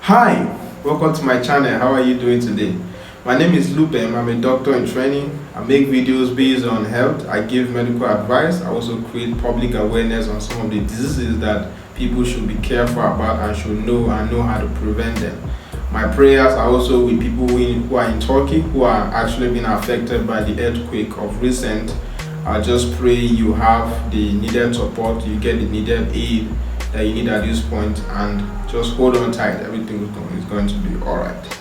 Hi, welcome to my channel. How are you doing today? My name is Lubem. I'm a doctor in training. I make videos based on health. I give medical advice. I also create public awareness on some of the diseases that people should be careful about and should know and know how to prevent them. My prayers are also with people who are in Turkey who are actually being affected by the earthquake of recent. I just pray you have the needed support, you get the needed aid that you need at this point, and just hold on tight. Everything is going to be all right.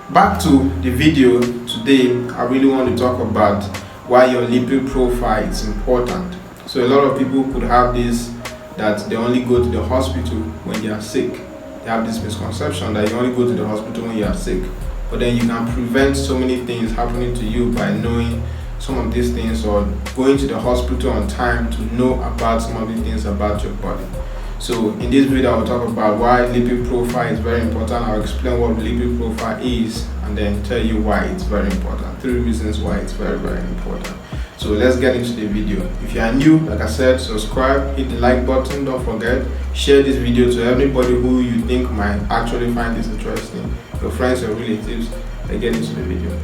Back to the video today. I really want to talk about why your lipid profile is important. So a lot of people could have this, that they only go to the hospital when they are sick. They have this misconception that you only go to the hospital when you are sick, but then you can prevent so many things happening to you by knowing some of these things or going to the hospital on time to know about some of these things about your body. So in this video, I will talk about why lipid profile is very important. I'll explain what lipid profile is and then tell you why it's very important. 3 reasons why it's very, very important. So let's get into the video. If you are new, like I said, subscribe, hit the like button, don't forget, share this video to everybody who you think might actually find this interesting. Your friends, your relatives. Let's get into the video.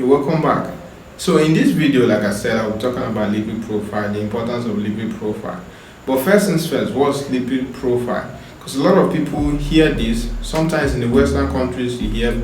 Welcome back. So in this video, like I said, I'll be talking about lipid profile, the importance of lipid profile. But first things first, what's lipid profile? Because a lot of people hear this. Sometimes in the Western countries, you hear,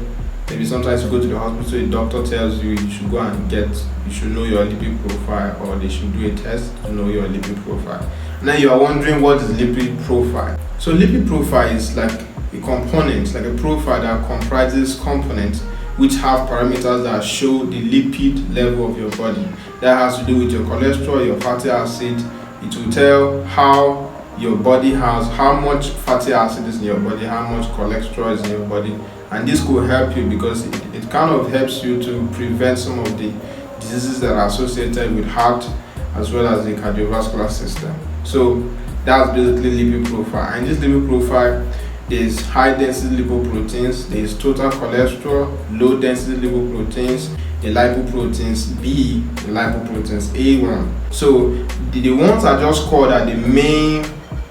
maybe sometimes you go to the hospital, the doctor tells you you should go and you should know your lipid profile, or they should do a test to know your lipid profile. Now you are wondering, what is lipid profile? So lipid profile is like a component, like a profile that comprises components which have parameters that show the lipid level of your body. That has to do with your cholesterol, your fatty acid. It will tell how your body has, how much fatty acid is in your body, how much cholesterol is in your body. And this could help you because it kind of helps you to prevent some of the diseases that are associated with heart as well as the cardiovascular system. So that's basically lipid profile. And this lipid profile, there's high density lipoproteins, there's total cholesterol, low density lipoproteins, the lipoproteins B, the lipoproteins A1. So the ones I just called are the main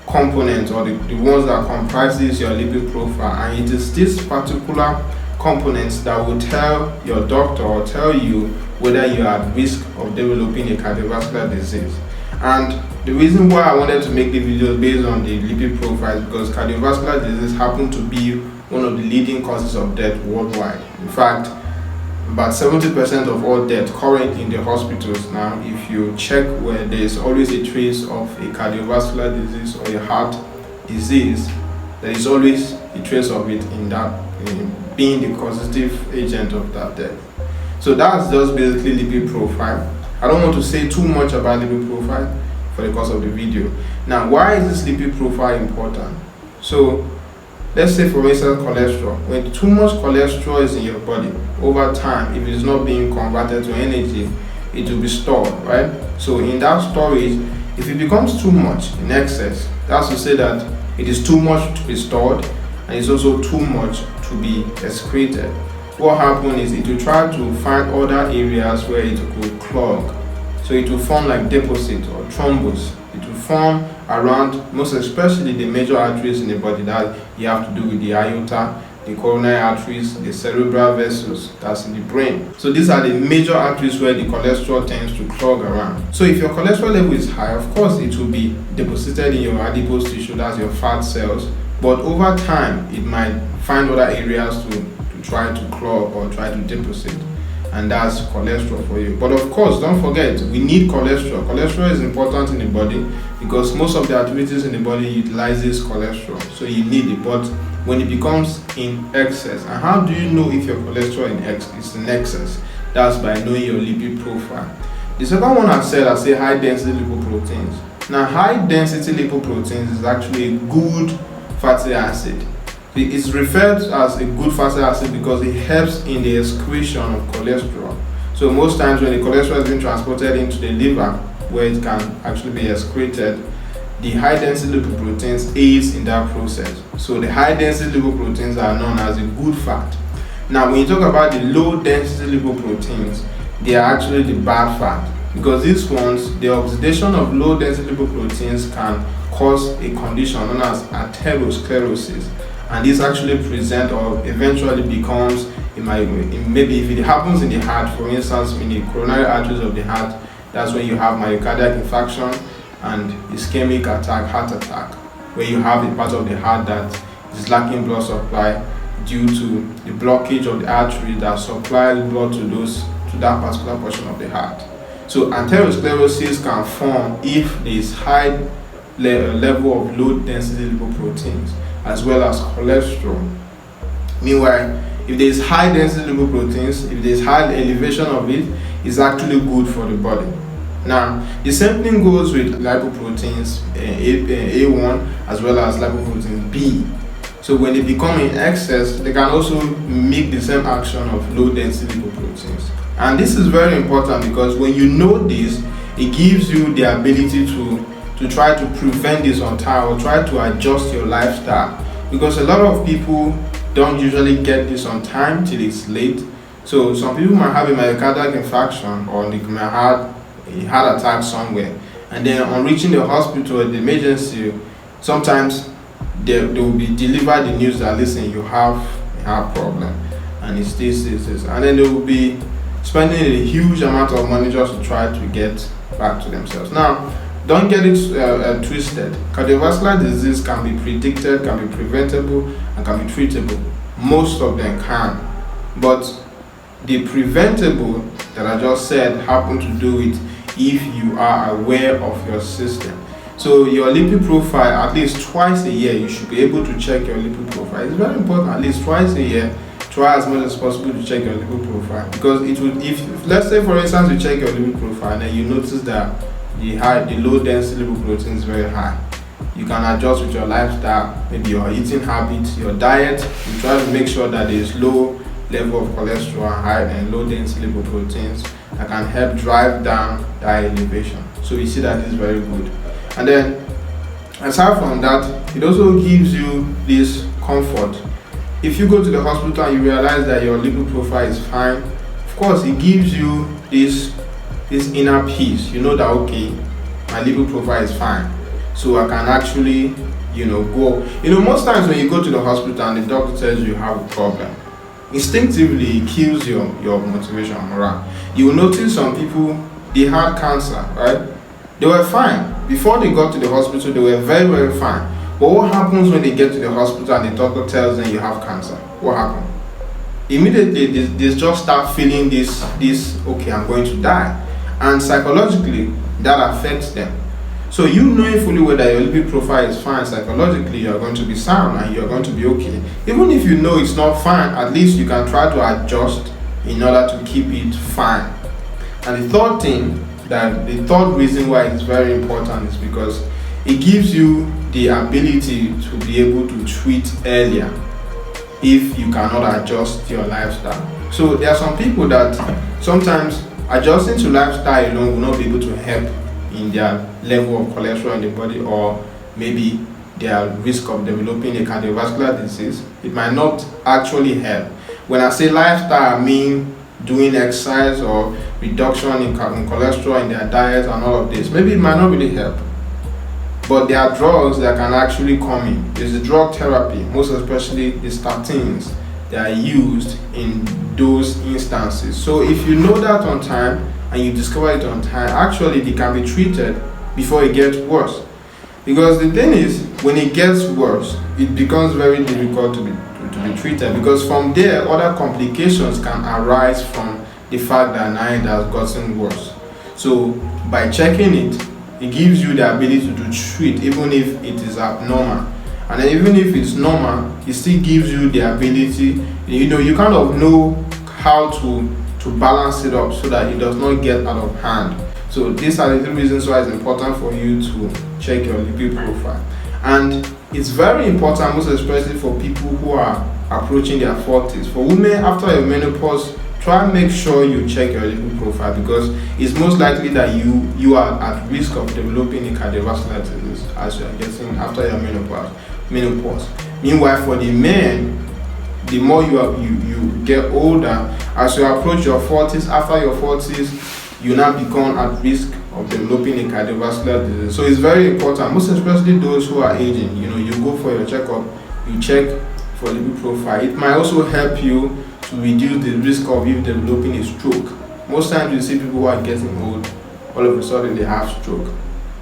components, or the ones that comprises your lipid profile, and it is this particular components that will tell your doctor or tell you whether you are at risk of developing a cardiovascular disease. And the reason why I wanted to make the video based on the lipid profile is because cardiovascular disease happen to be one of the leading causes of death worldwide. In fact, about 70% of all death currently in the hospitals now, if you check, where there is always a trace of a cardiovascular disease or a heart disease, there is always a trace of it in being the causative agent of that death. So that's just basically lipid profile. I don't want to say too much about lipid profile for the course of the video. Now, why is this lipid profile important? So let's say, for instance, cholesterol. When too much cholesterol is in your body, over time, if it is not being converted to energy, it will be stored, right? So in that storage, if it becomes too much in excess, that's to say that it is too much to be stored and it's also too much to be excreted. What happens is it will try to find other areas where it could clog. So it will form like deposit or thrombus. It will form around, most especially the major arteries in the body that you have to do with the aorta, the coronary arteries, the cerebral vessels, that's in the brain. So these are the major arteries where the cholesterol tends to clog around. So if your cholesterol level is high, of course it will be deposited in your adipose tissue, that's your fat cells. But over time, it might find other areas to try to clog or try to deposit. And that's cholesterol for you. But of course, don't forget, we need cholesterol. Cholesterol is important in the body because most of the activities in the body utilizes cholesterol. So you need it. But when it becomes in excess, and how do you know if your cholesterol is in excess? That's by knowing your lipid profile. The second one I say high density lipoproteins. Now, high density lipoproteins is actually a good fatty acid. It's referred as a good fatty acid because it helps in the excretion of cholesterol. So most times when the cholesterol is being transported into the liver, where it can actually be excreted, the high density lipoproteins aids in that process. So the high density lipoproteins are known as a good fat. Now when you talk about the low density lipoproteins, they are actually the bad fat, because these ones, the oxidation of low density lipoproteins can cause a condition known as atherosclerosis, and this actually present or eventually becomes, maybe if it happens in the heart, for instance in the coronary arteries of the heart, that's when you have myocardial infarction and ischemic attack, heart attack, where you have a part of the heart that is lacking blood supply due to the blockage of the artery that supplies blood to that particular portion of the heart. So atherosclerosis can form if there is high level of low density lipoproteins as well as cholesterol. Meanwhile, if there is high density lipoproteins, if there is high elevation of it, it's actually good for the body. Now, the same thing goes with lipoproteins A1 as well as lipoprotein B. So when they become in excess, they can also make the same action of low density lipoproteins. And this is very important, because when you know this, it gives you the ability to try to prevent this on time, or try to adjust your lifestyle, because a lot of people don't usually get this on time till it's late. So some people might have a myocardial infarction, or they might have a heart attack somewhere, and then on reaching the hospital or the emergency, sometimes they will be delivered the news that, listen, you have a heart problem and it's this, and then they will be spending a huge amount of money just to try to get back to themselves. Now, don't get it twisted. Cardiovascular disease can be predicted, can be preventable, and can be treatable. Most of them can, but the preventable that I just said happen to do it if you are aware of your system. So your lipid profile, at least twice a year, you should be able to check your lipid profile. It's very important. At least twice a year, try as much as possible to check your lipid profile, because it will, if let's say for instance you check your lipid profile and then you notice that the low density lipoprotein is very high, you can adjust with your lifestyle, maybe your eating habits, your diet. You try to make sure that there is low level of cholesterol and high and low density lipoproteins that can help drive down that elevation. So you see that is very good. And then aside from that, it also gives you this comfort. If you go to the hospital and you realize that your lipid profile is fine, of course it gives you this inner peace. You know that, okay, my lipid profile is fine, so I can actually go. Most times when you go to the hospital and the doctor tells you have a problem, instinctively it kills your motivation, morale. You will notice some people, they had cancer, right? They were fine before they got to the hospital. They were very, very fine. But what happens when they get to the hospital and the doctor tells them you have cancer? What happens? Immediately they just start feeling this okay, I'm going to die, and psychologically that affects them. So you knowing fully well that your lipid profile is fine, psychologically you are going to be sound and you are going to be okay. Even if you know it's not fine, at least you can try to adjust in order to keep it fine. And the third reason why it's very important is because it gives you the ability to be able to treat earlier if you cannot adjust your lifestyle. So there are some people that sometimes adjusting to lifestyle alone will not be able to help in their level of cholesterol in the body, or maybe their risk of developing a cardiovascular disease. It might not actually help. When I say lifestyle, I mean doing exercise or reduction in cholesterol in their diet and all of this. Maybe it might not really help. But there are drugs that can actually come in. There's a drug therapy, most especially the statins, that are used in those instances. So if you know that on time and you discover it on time, actually they can be treated before it gets worse. Because the thing is, when it gets worse, it becomes very difficult to be treated, because from there other complications can arise from the fact that now it has gotten worse. So by checking it, it gives you the ability to treat even if it is abnormal. And then even if it's normal, it still gives you the ability, you kind of know how to balance it up so that it does not get out of hand. So these are the three reasons why it's important for you to check your lipid profile. And it's very important, most especially for people who are approaching their 40s. For women, after a menopause try and make sure you check your lipid profile, because it's most likely that you are at risk of developing a cardiovascular disease as you are getting after your menopause. Meanwhile, for the men, the more you get older, as you approach your 40s, after your 40s, you now become at risk of developing a cardiovascular disease. So it's very important, most especially those who are aging. You go for your checkup, you check for lipid profile. It might also help you to reduce the risk of you developing a stroke. Most times you see people who are getting old, all of a sudden they have stroke,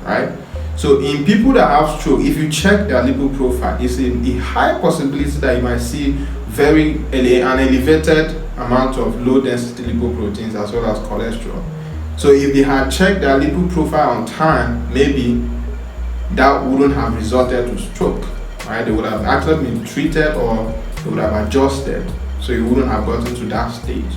right? So in people that have stroke, if you check their lipid profile, it's a high possibility that you might see an elevated amount of low density lipoproteins as well as cholesterol. So if they had checked their lipid profile on time, maybe that wouldn't have resulted to stroke, right? They would have actually been treated, or they would have adjusted, so you wouldn't have gotten to that stage.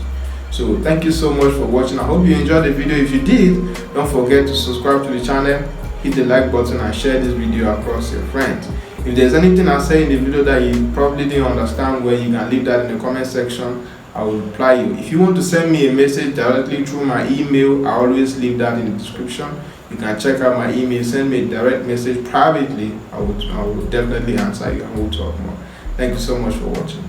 So thank you so much for watching. I hope you enjoyed the video. If you did, don't forget to subscribe to the channel, hit the like button, and share this video across your friends. If there's anything I say in the video that you probably didn't understand, well, you can leave that in the comment section. I will reply you. If you want to send me a message directly through my email, I always leave that in the description. You can check out my email, send me a direct message privately. I will definitely answer you, and we'll talk more. Thank you so much for watching.